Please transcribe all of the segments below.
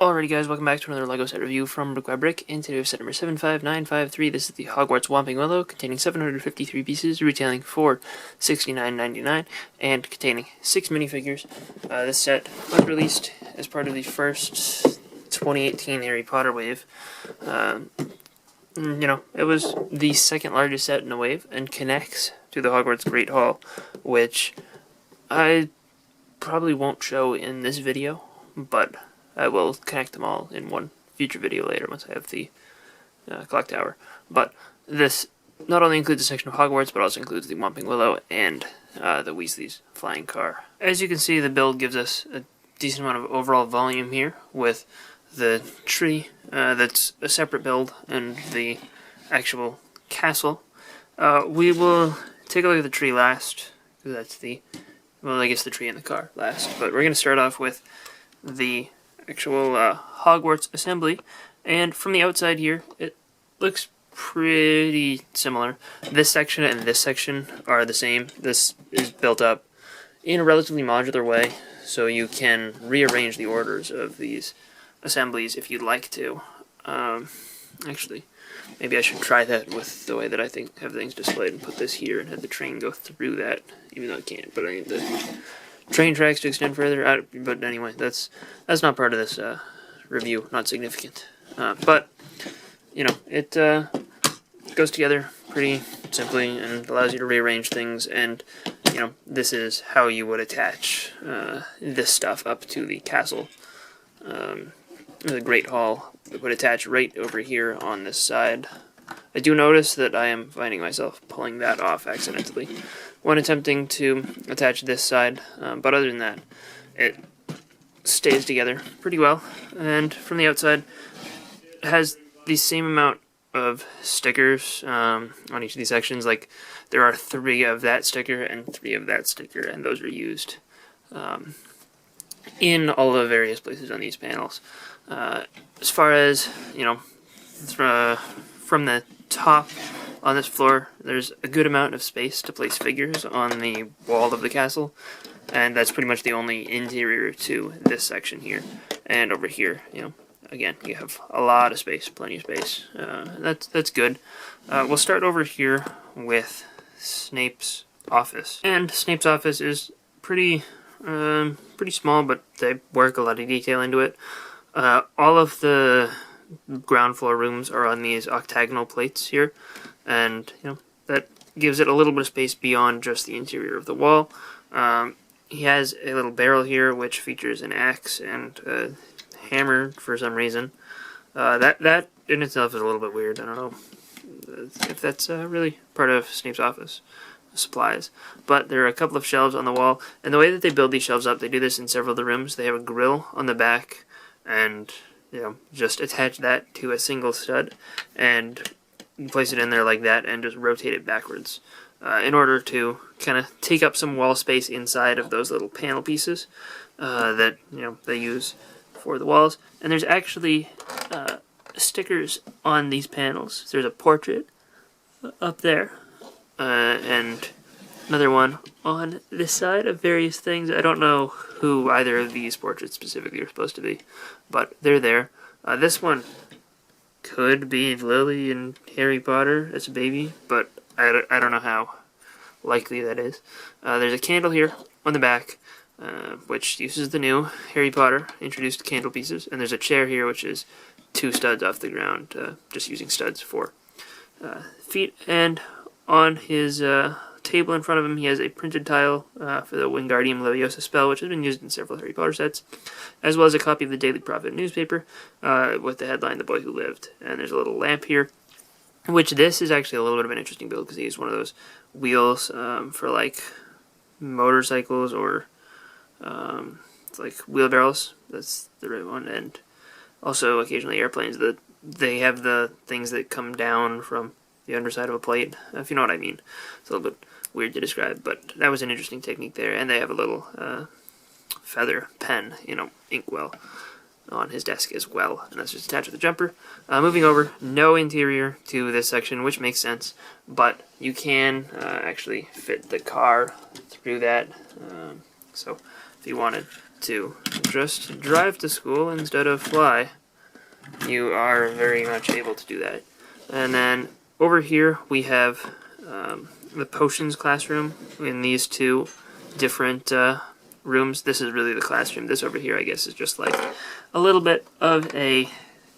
Alrighty guys, welcome back to another LEGO set review from BrickByBrick, and today we have set number 75953. This is the Hogwarts Whomping Willow, containing 753 pieces, retailing for $69.99, and containing 6 minifigures. This set was released as part of the first 2018 Harry Potter wave. It was the second largest set in the wave, and connects to the Hogwarts Great Hall, which I probably won't show in this video, but I will connect them all in one future video later once I have the clock tower. But this not only includes a section of Hogwarts, but also includes the Whomping Willow and the Weasley's flying car. As you can see, the build gives us a decent amount of overall volume here, with the tree that's a separate build and the actual castle. We will take a look at the tree last, because that's the tree in the car last. But we're going to start off with the actual Hogwarts Assembly, and from the outside here it looks pretty similar. This section and this section are the same. This is built up in a relatively modular way, so you can rearrange the orders of these assemblies if you'd like to. Actually, maybe I should try that with the way that I have things displayed, and put this here and have the train go through that, even though it can't, but I need the train tracks to extend further. But anyway, that's not part of this review, not significant. But it goes together pretty simply and allows you to rearrange things, and this is how you would attach this stuff up to the castle. The Great Hall would attach right over here on this side. I do notice that I am finding myself pulling that off accidentally when attempting to attach this side, but other than that, it stays together pretty well. And from the outside, it has the same amount of stickers on each of these sections. Like, there are 3 of that sticker and 3 of that sticker, and those are used in all the various places on these panels. As far as, from the top on this floor, there's a good amount of space to place figures on the wall of the castle, and that's pretty much the only interior to this section here. And over here, again, you have a lot of space, plenty of space. That's good. We'll start over here with Snape's office, and Snape's office is pretty small, but they work a lot of detail into it. All of the ground floor rooms are on these octagonal plates here, and that gives it a little bit of space beyond just the interior of the wall. He has a little barrel here which features an axe and a hammer for some reason. That in itself is a little bit weird. I don't know if that's really part of Snape's office supplies, but there are a couple of shelves on the wall, and the way that they build these shelves up, they do this in several of the rooms. They have a grill on the back, and just attach that to a single stud and place it in there like that, and just rotate it backwards in order to kind of take up some wall space inside of those little panel pieces that they use for the walls. And there's actually stickers on these panels. There's a portrait up there and another one on this side of various things. I don't know who either of these portraits specifically are supposed to be, but they're there. This one could be Lily and Harry Potter as a baby, but I don't know how likely that is. There's a candle here on the back, which uses the new Harry Potter introduced candle pieces, and there's a chair here which is 2 studs off the ground, just using studs for feet. And on his table in front of him, he has a printed tile for the Wingardium Leviosa spell, which has been used in several Harry Potter sets, as well as a copy of the Daily Prophet newspaper with the headline "The Boy Who Lived." And there's a little lamp here, which this is actually a little bit of an interesting build, because he used one of those wheels for like motorcycles or like wheelbarrows. That's the right one. And also occasionally airplanes, that they have the things that come down from the underside of a plate, if you know what I mean. It's a little bit weird to describe, but that was an interesting technique there. And they have a little feather pen, inkwell, on his desk as well, and that's just attached to the jumper. Moving over, no interior to this section, which makes sense, but you can actually fit the car through that. So if you wanted to just drive to school instead of fly, you are very much able to do that. And then over here we have the potions classroom in these two different rooms. This is really the classroom. This over here, I guess, is just like a little bit of a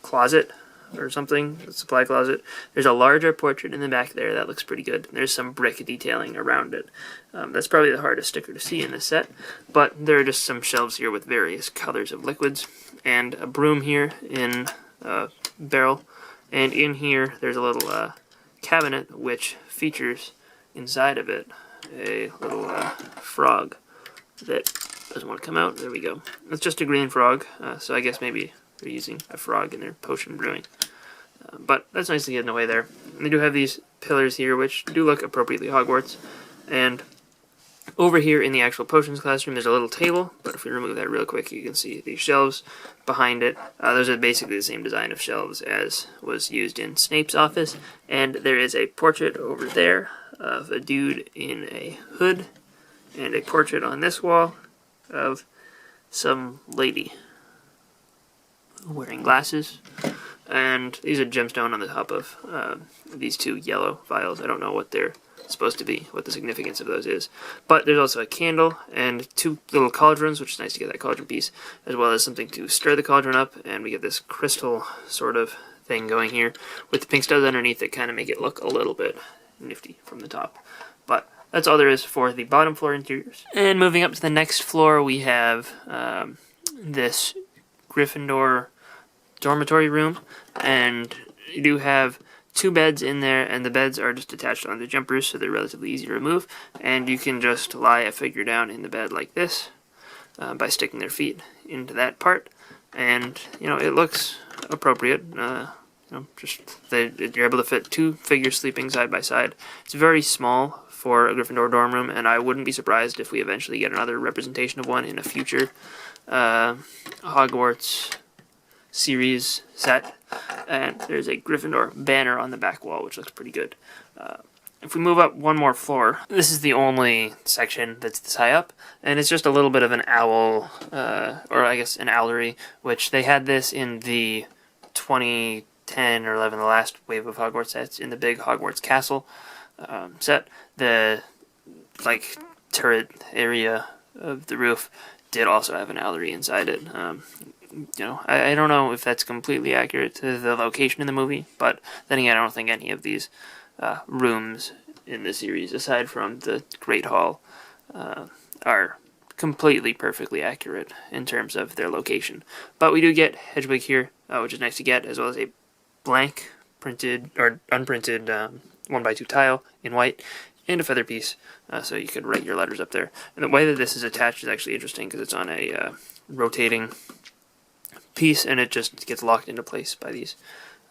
closet or something, a supply closet. There's a larger portrait in the back there that looks pretty good. There's some brick detailing around it. That's probably the hardest sticker to see in this set, but there are just some shelves here with various colors of liquids, and a broom here in a barrel, and in here there's a little cabinet which features inside of it a little frog that doesn't want to come out. There we go. It's just a green frog, so I guess maybe they're using a frog in their potion brewing. But that's nice to get in the way there. And they do have these pillars here which do look appropriately Hogwarts. And over here in the actual potions classroom there's a little table, but if we remove that real quick you can see these shelves behind it. Those are basically the same design of shelves as was used in Snape's office. And there is a portrait over there of a dude in a hood, and a portrait on this wall of some lady wearing glasses. And these are gemstone on the top of these two yellow vials. I don't know what they're supposed to be, what the significance of those is. But there's also a candle and two little cauldrons, which is nice to get that cauldron piece, as well as something to stir the cauldron up, and we get this crystal sort of thing going here with the pink studs underneath that kind of make it look a little bit nifty from the top. But that's all there is for the bottom floor interiors. And moving up to the next floor, we have this Gryffindor dormitory room, and you do have two beds in there, and the beds are just attached onto jumpers, so they're relatively easy to remove, and you can just lie a figure down in the bed like this by sticking their feet into that part, and it looks appropriate. You're able to fit two figures sleeping side by side. It's very small for a Gryffindor dorm room, and I wouldn't be surprised if we eventually get another representation of one in a future Hogwarts series set. And there's a Gryffindor banner on the back wall, which looks pretty good. If we move up one more floor, this is the only section that's this high up, and it's just a little bit of an owl, or I guess an owlery, which they had this in the 2010 or 11, the last wave of Hogwarts sets, in the big Hogwarts Castle set. The turret area of the roof did also have an owlery inside it. I don't know if that's completely accurate to the location in the movie, but then again, I don't think any of these rooms in the series, aside from the Great Hall, are completely perfectly accurate in terms of their location. But we do get Hedwig here, which is nice to get, as well as a blank printed or unprinted 1x2 tile in white, and a feather piece, so you could write your letters up there. And the way that this is attached is actually interesting because it's on a rotating piece, and it just gets locked into place by these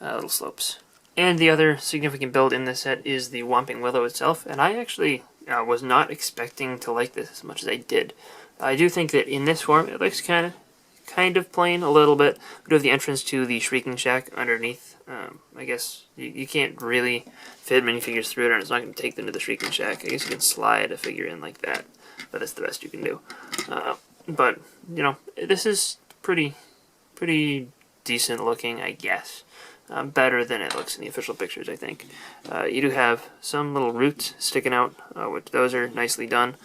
little slopes. And the other significant build in this set is the Whomping Willow itself, and I actually was not expecting to like this as much as I did. I do think that in this form it looks kind of plain a little bit. We do have the entrance to the Shrieking Shack underneath. I guess you can't really fit many figures through it, and it's not going to take them to the Shrieking Shack. I guess you can slide a figure in like that, but that's the best you can do. But this is pretty decent looking, I guess. Better than it looks in the official pictures, I think. You do have some little roots sticking out, which those are nicely done,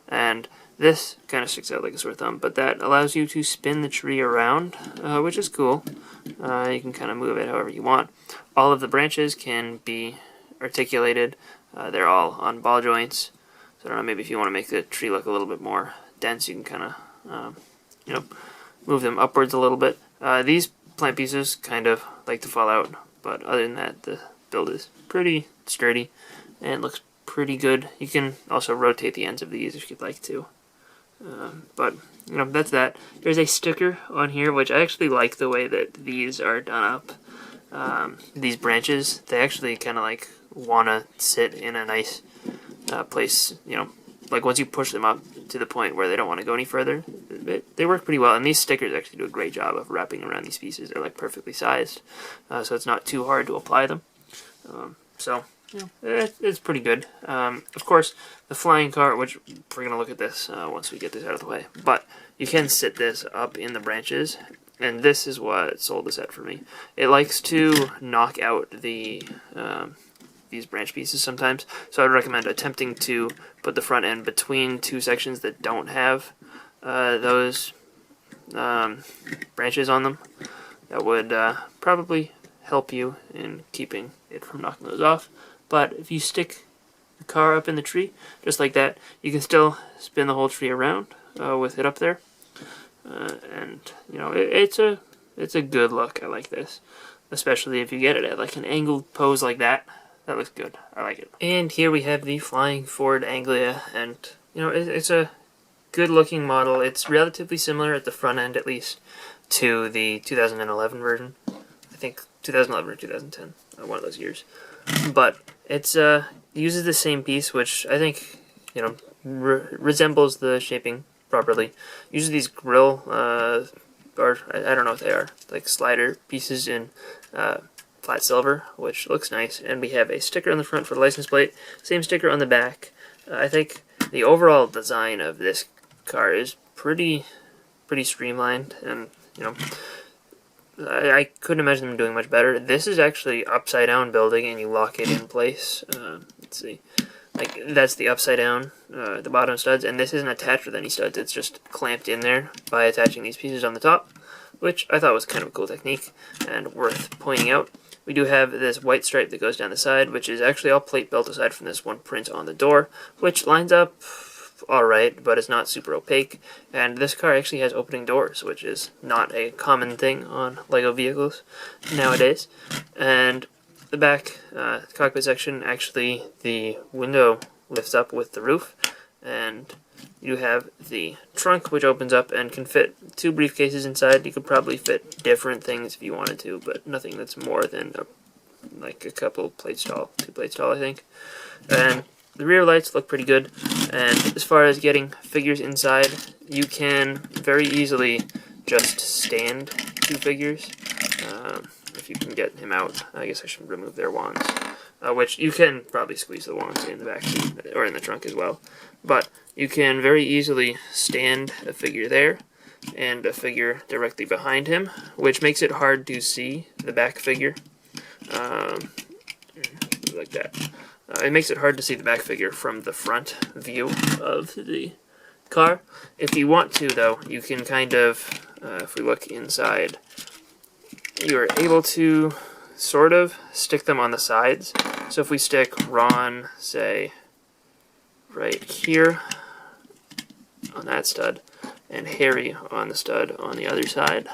and this kind of sticks out like a sore thumb, but that allows you to spin the tree around, which is cool. You can kind of move it however you want. All of the branches can be articulated. They're all on ball joints, so I don't know, maybe if you want to make the tree look a little bit more dense, you can kind of, move them upwards a little bit. These plant pieces kind of like to fall out, but other than that, the build is pretty sturdy and looks pretty good. You can also rotate the ends of these if you'd like to. But that's that. There's a sticker on here, which I actually like the way that these are done up. These branches, they actually kind of want to sit in a nice place, once you push them up to the point where they don't want to go any further, they work pretty well. And these stickers actually do a great job of wrapping around these pieces. They're perfectly sized, so it's not too hard to apply them. So it's pretty good. Of course, the flying car, which we're going to look at this once we get this out of the way, but you can sit this up in the branches, and this is what sold the set for me. It likes to knock out these branch pieces sometimes, so I would recommend attempting to put the front end between two sections that don't have those branches on them. That would probably help you in keeping it from knocking those off. But if you stick the car up in the tree, just like that, you can still spin the whole tree around with it up there. And, you know, it's a good look. I like this. Especially if you get it at like an angled pose like that. That looks good. I like it. And here we have the flying Ford Anglia. And, you know, it's a good looking model. It's relatively similar at the front end, at least, to the 2011 version. I think 2011 or 2010. One of those years. But it's uses the same piece, which I think, you know, resembles the shaping properly. Uses these grill, or I don't know what they are, like slider pieces in flat silver, which looks nice. And we have a sticker on the front for the license plate, same sticker on the back. I think the overall design of this car is pretty streamlined, and, you know, I couldn't imagine them doing much better. This is actually upside down building, and you lock it in place. Let's see, like that's the upside down, the bottom studs, and this isn't attached with any studs. It's just clamped in there by attaching these pieces on the top, which I thought was kind of a cool technique and worth pointing out. We do have this white stripe that goes down the side, which is actually all plate built aside from this one print on the door, which lines up alright, but it's not super opaque. And this car actually has opening doors, which is not a common thing on LEGO vehicles nowadays. And the back cockpit section, actually the window lifts up with the roof, and you have the trunk, which opens up and can fit two briefcases inside. You could probably fit different things if you wanted to, but nothing that's more than like a couple plates tall, 2 plates tall, I think. And the rear lights look pretty good, and as far as getting figures inside, you can very easily just stand 2 figures. If you can get him out, I guess I should remove their wands, which you can probably squeeze the wands in the back seat, or in the trunk as well. But you can very easily stand a figure there, and a figure directly behind him, which makes it hard to see the back figure, like that. It makes it hard to see the back figure from the front view of the car. If you want to, though, you can kind of, if we look inside, you're able to sort of stick them on the sides. So if we stick Ron, say, right here on that stud, and Harry on the stud on the other side,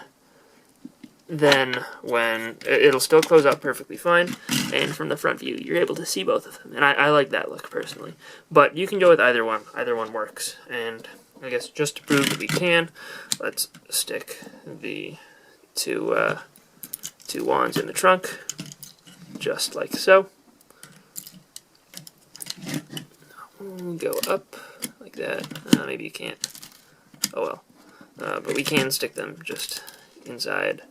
then when it'll still close up perfectly fine, and from the front view you're able to see both of them, and I like that look personally. But you can go with either one works. And I guess just to prove that we can, let's stick the two wands in the trunk, just like so. Go up like that. Maybe you can't, oh well, but we can stick them just inside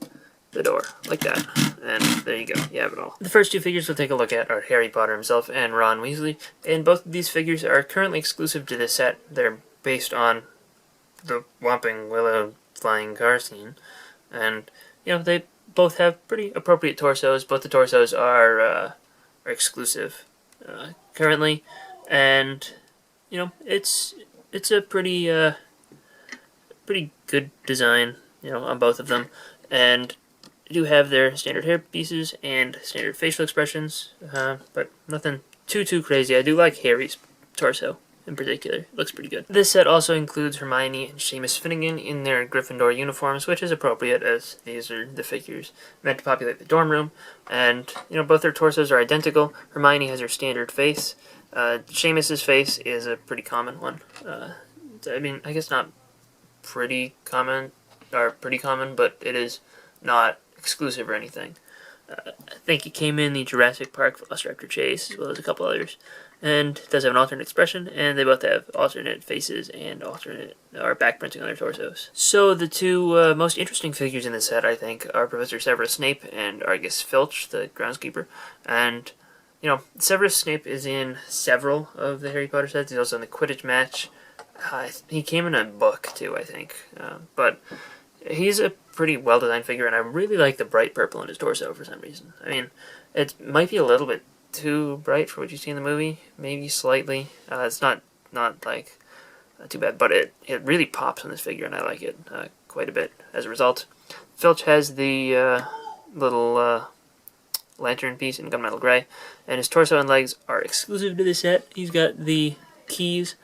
the door, like that, and there you go, you have it all. The first 2 figures we'll take a look at are Harry Potter himself and Ron Weasley, and both of these figures are currently exclusive to this set. They're based on the Whomping Willow flying car scene, and, you know, they both have pretty appropriate torsos. Both the torsos are exclusive currently, and, you know, it's a pretty good design, you know, on both of them, and do have their standard hair pieces and standard facial expressions, but nothing too crazy. I do like Harry's torso in particular. It looks pretty good. This set also includes Hermione and Seamus Finnegan in their Gryffindor uniforms, which is appropriate as these are the figures meant to populate the dorm room. And, you know, both their torsos are identical. Hermione has her standard face. Seamus's face is a pretty common one. I mean, I guess not pretty common, but it is not exclusive or anything. I think it came in the Jurassic Park Velociraptor Chase, as well as a couple others, and it does have an alternate expression, and they both have alternate faces and alternate or back printing on their torsos. So the 2 most interesting figures in this set, I think, are Professor Severus Snape and Argus Filch, the groundskeeper, and you know, Severus Snape is in several of the Harry Potter sets. He's also in the Quidditch match. He came in a book, too, I think. But he's a pretty well-designed figure, and I really like the bright purple in his torso for some reason. I mean, it might be a little bit too bright for what you see in the movie, maybe slightly. It's not like too bad, but it really pops on this figure, and I like it quite a bit as a result. Filch has the little lantern piece in gunmetal gray, and his torso and legs are exclusive to the set. He's got the keys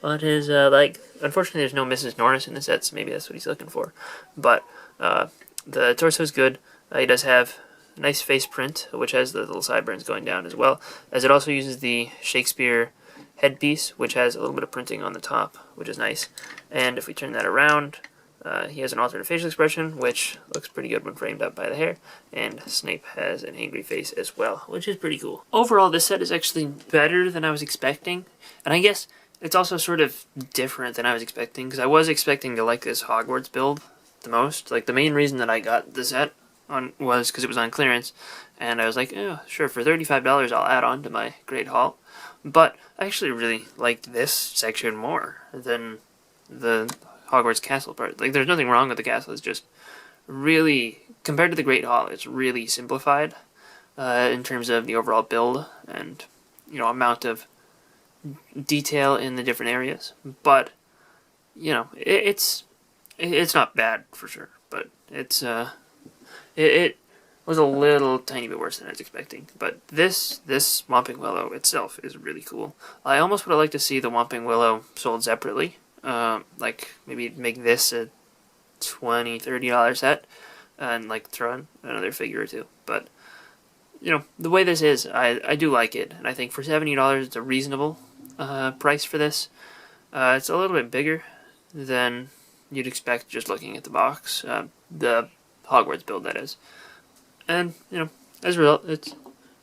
on his leg. Unfortunately, there's no Mrs. Norris in the set, so maybe that's what he's looking for. But the torso is good. He does have a nice face print, which has the little sideburns going down as well, as it also uses the Shakespeare headpiece, which has a little bit of printing on the top, which is nice. And if we turn that around, he has an alternate facial expression, which looks pretty good when framed up by the hair, and Snape has an angry face as well, which is pretty cool. Overall, this set is actually better than I was expecting, and I guess it's also sort of different than I was expecting, because I was expecting to like this Hogwarts build the most. Like, the main reason that I got the set was because it was on clearance, and I was like, oh, sure, for $35 I'll add on to my Great Hall. But I actually really liked this section more than the Hogwarts Castle part. Like, there's nothing wrong with the castle, it's just really, compared to the Great Hall, it's really simplified in terms of the overall build and, you know, amount of detail in the different areas. But, you know, it's not bad for sure, but it was a little tiny bit worse than I was expecting. But this Whomping Willow itself is really cool. I almost would have liked to see the Whomping Willow sold separately. Like, maybe make this a $20, $30 set, and, like, throw in another figure or two. But, you know, the way this is, I do like it, and I think for $70 it's a reasonable price for this. It's a little bit bigger than you'd expect just looking at the box, the Hogwarts build, that is. And, you know, as a result,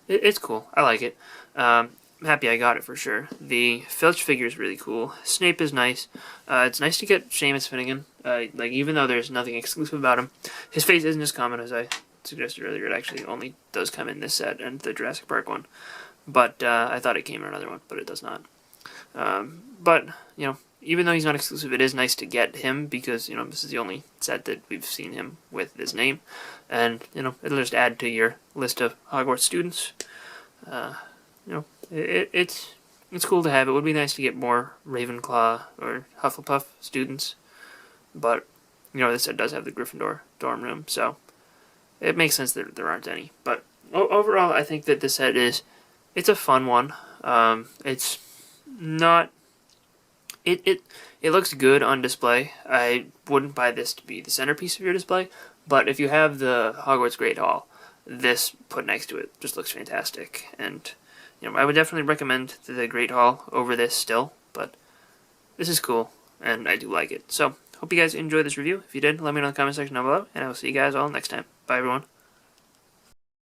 it's cool. I like it. I'm happy I got it for sure. The Filch figure is really cool. Snape is nice. It's nice to get Seamus Finnegan. Like, even though there's nothing exclusive about him, his face isn't as common as I suggested earlier. It actually only does come in this set and the Jurassic Park one. But I thought it came in another one, but it does not. But, you know, even though he's not exclusive, it is nice to get him because, you know, this is the only set that we've seen him with this name. And, you know, it'll just add to your list of Hogwarts students. You know, it's cool to have. It would be nice to get more Ravenclaw or Hufflepuff students. But, you know, this set does have the Gryffindor dorm room, so it makes sense that there aren't any. But overall, I think that this set it's a fun one. It's not... It looks good on display. I wouldn't buy this to be the centerpiece of your display, but if you have the Hogwarts Great Hall, this put next to it just looks fantastic. And, you know, I would definitely recommend the Great Hall over this still, but this is cool, and I do like it. So, hope you guys enjoyed this review. If you did, let me know in the comment section down below, and I will see you guys all next time. Bye, everyone.